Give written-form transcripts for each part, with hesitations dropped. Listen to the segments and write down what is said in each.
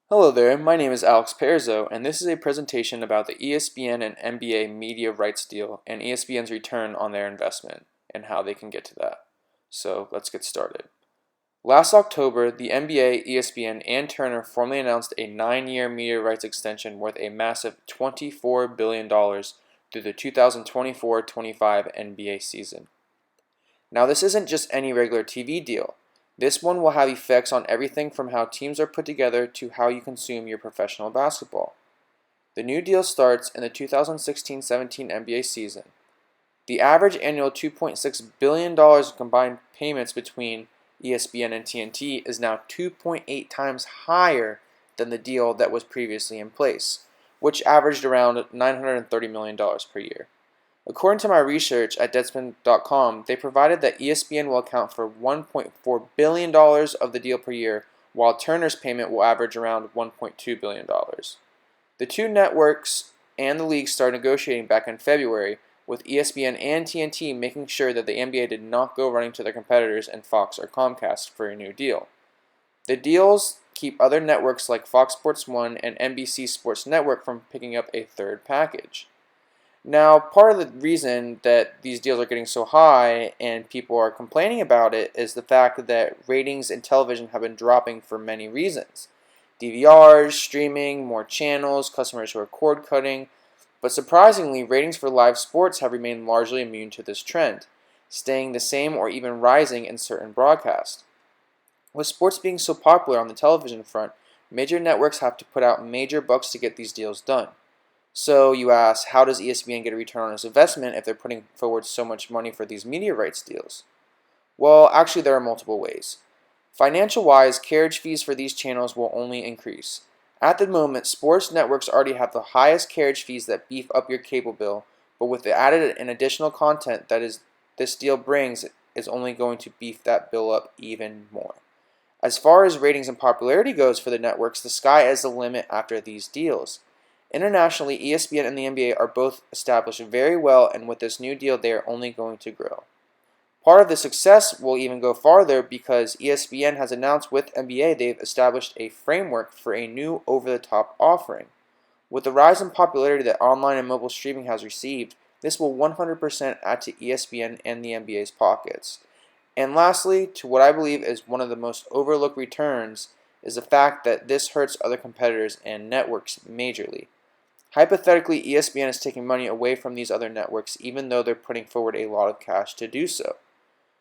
Hello there, my name is Alex Perzo, and this is a presentation about the ESPN and NBA media rights deal and ESPN's return on their investment and how they can get to that. So let's get started. Last October, the NBA, ESPN, and Turner formally announced a 9-year media rights extension worth a massive $24 billion through the 2024-25 NBA season. Now, this isn't just any regular TV deal. This one will have effects on everything from how teams are put together to how you consume your professional basketball. The new deal starts in the 2016-17 NBA season. The average annual $2.6 billion in combined payments between ESPN and TNT is now 2.8 times higher than the deal that was previously in place, which averaged around $930 million per year. According to my research at Deadspin.com, they provided that ESPN will account for $1.4 billion of the deal per year, while Turner's payment will average around $1.2 billion. The two networks and the league started negotiating back in February, with ESPN and TNT making sure that the NBA did not go running to their competitors in Fox or Comcast for a new deal. The deals keep other networks like Fox Sports 1 and NBC Sports Network from picking up a third package. Now, part of the reason that these deals are getting so high and people are complaining about it is the fact that ratings in television have been dropping for many reasons. DVRs, streaming, more channels, customers who are cord cutting. But surprisingly, ratings for live sports have remained largely immune to this trend, staying the same or even rising in certain broadcasts. With sports being so popular on the television front, major networks have to put out major bucks to get these deals done. So you ask, how does ESPN get a return on its investment if they're putting forward so much money for these media rights deals? Well, actually there are multiple ways. Financial-wise, carriage fees for these channels will only increase. At the moment, sports networks already have the highest carriage fees that beef up your cable bill, but with the added and additional content that this deal brings is only going to beef that bill up even more. As far as ratings and popularity goes for the networks, the sky is the limit after these deals. Internationally, ESPN and the NBA are both established very well, and with this new deal, they are only going to grow. Part of the success will even go farther because ESPN has announced with NBA they've established a framework for a new over-the-top offering. With the rise in popularity that online and mobile streaming has received, this will 100% add to ESPN and the NBA's pockets. And lastly, to what I believe is one of the most overlooked returns, is the fact that this hurts other competitors and networks majorly. Hypothetically, ESPN is taking money away from these other networks even though they're putting forward a lot of cash to do so.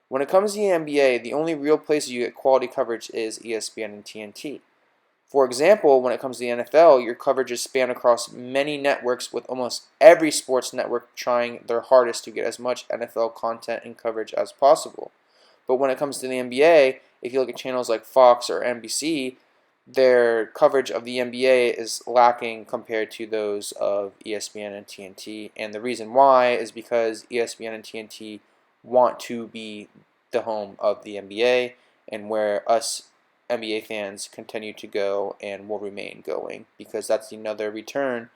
When it comes to the NBA, the only real places you get quality coverage is ESPN and TNT. For example, when it comes to the NFL, your coverage is spanned across many networks, with almost every sports network trying their hardest to get as much NFL content and coverage as possible. But when it comes to the NBA, if you look at channels like Fox or NBC, their coverage of the NBA is lacking compared to those of ESPN and TNT. And the reason why is because ESPN and TNT want to be the home of the NBA and where us NBA fans continue to go and will remain going, because that's another return,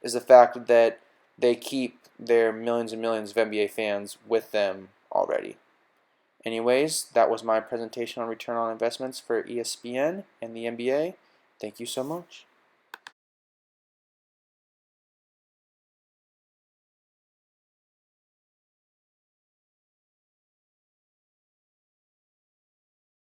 is the fact that they keep their millions and millions of NBA fans with them already. Anyways, that was my presentation on return on investments for ESPN and the NBA. Thank you so much.